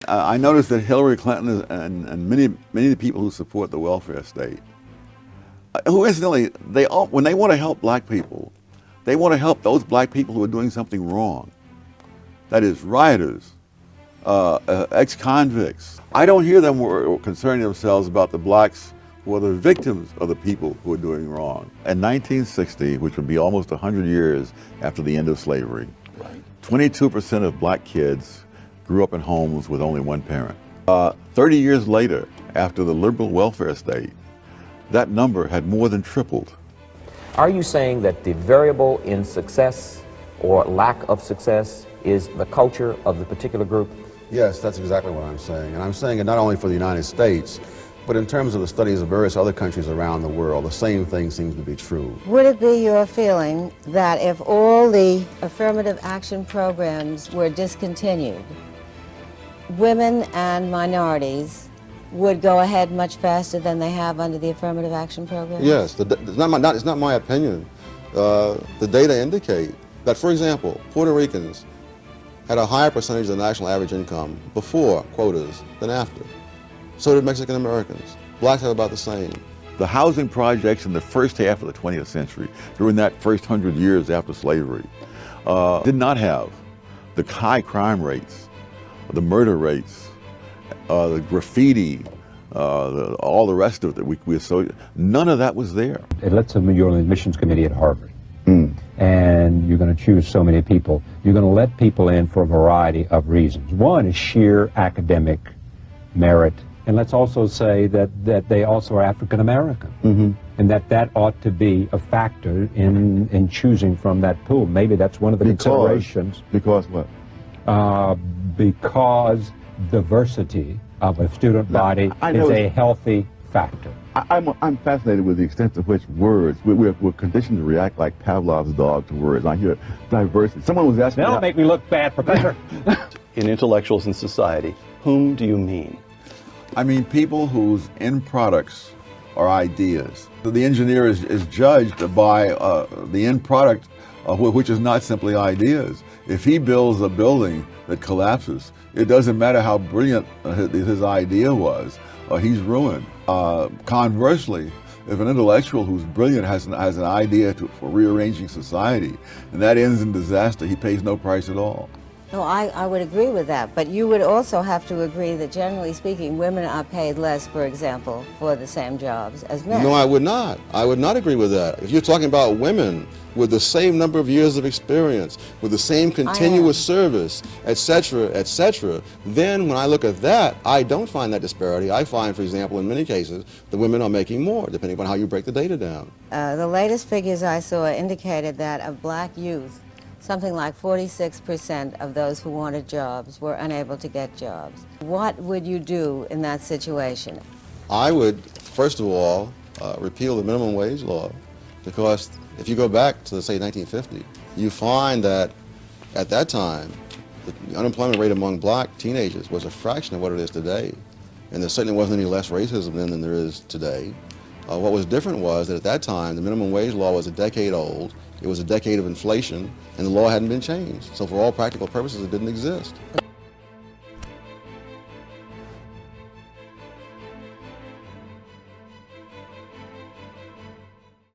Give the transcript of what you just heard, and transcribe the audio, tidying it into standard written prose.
I noticed that Hillary Clinton and many of the people who support the welfare state, who incidentally, when they want to help black people, they want to help those black people who are doing something wrong. That is, rioters, ex-convicts. I don't hear them concerning themselves about the blacks who are the victims of the people who are doing wrong. In 1960, which would be almost 100 years after the end of slavery, 22% of black kids grew up in homes with only one parent. 30 years later, after the liberal welfare state, that number had more than tripled. Are you saying that the variable in success or lack of success is the culture of the particular group? Yes, that's exactly what I'm saying. And I'm saying it not only for the United States, but in terms of the studies of various other countries around the world, the same thing seems to be true. Would it be your feeling that if all the affirmative action programs were discontinued, women and minorities would go ahead much faster than they have under the affirmative action program? Yes, it's not my opinion. The data indicate that, for example, Puerto Ricans had a higher percentage of the national average income before quotas than after. So did Mexican Americans. Blacks have about the same. The housing projects in the first half of the 20th century, during that first 100 years after slavery, did not have the high crime rates, the murder rates, the graffiti, all the rest of it. None of that was there. Let's say you're on the admissions committee at Harvard, and you're going to choose so many people. You're going to let people in for a variety of reasons. One is sheer academic merit, and let's also say that they also are African American, and that ought to be a factor in choosing from that pool. Maybe that's one of the considerations. Because what? Because diversity of a student body is a healthy factor. I'm fascinated with the extent to which words, we're conditioned to react like Pavlov's dog to words. I hear diversity. Someone was asking Don't make me look bad, Professor. In intellectuals in society, whom do you mean? I mean people whose end products are ideas. The engineer is judged by the end product, which is not simply ideas. If he builds a building that collapses, it doesn't matter how brilliant his idea was, he's ruined. Conversely, if an intellectual who's brilliant has an idea for rearranging society, and that ends in disaster, he pays no price at all. No, I would agree with that, but you would also have to agree that generally speaking, women are paid less, for example, for the same jobs as men. No, I would not. I would not agree with that. If you're talking about women with the same number of years of experience, with the same continuous service, etc., then when I look at that, I don't find that disparity. I find, for example, in many cases, the women are making more, depending upon how you break the data down. The latest figures I saw indicated that of black youth, something like 46% of those who wanted jobs were unable to get jobs. What would you do in that situation? I would, first of all, repeal the minimum wage law, because if you go back to, say, 1950, you find that at that time, the unemployment rate among black teenagers was a fraction of what it is today. And there certainly wasn't any less racism then than there is today. What was different was that at that time, the minimum wage law was a decade old. It was a decade of inflation, and the law hadn't been changed. So for all practical purposes, it didn't exist.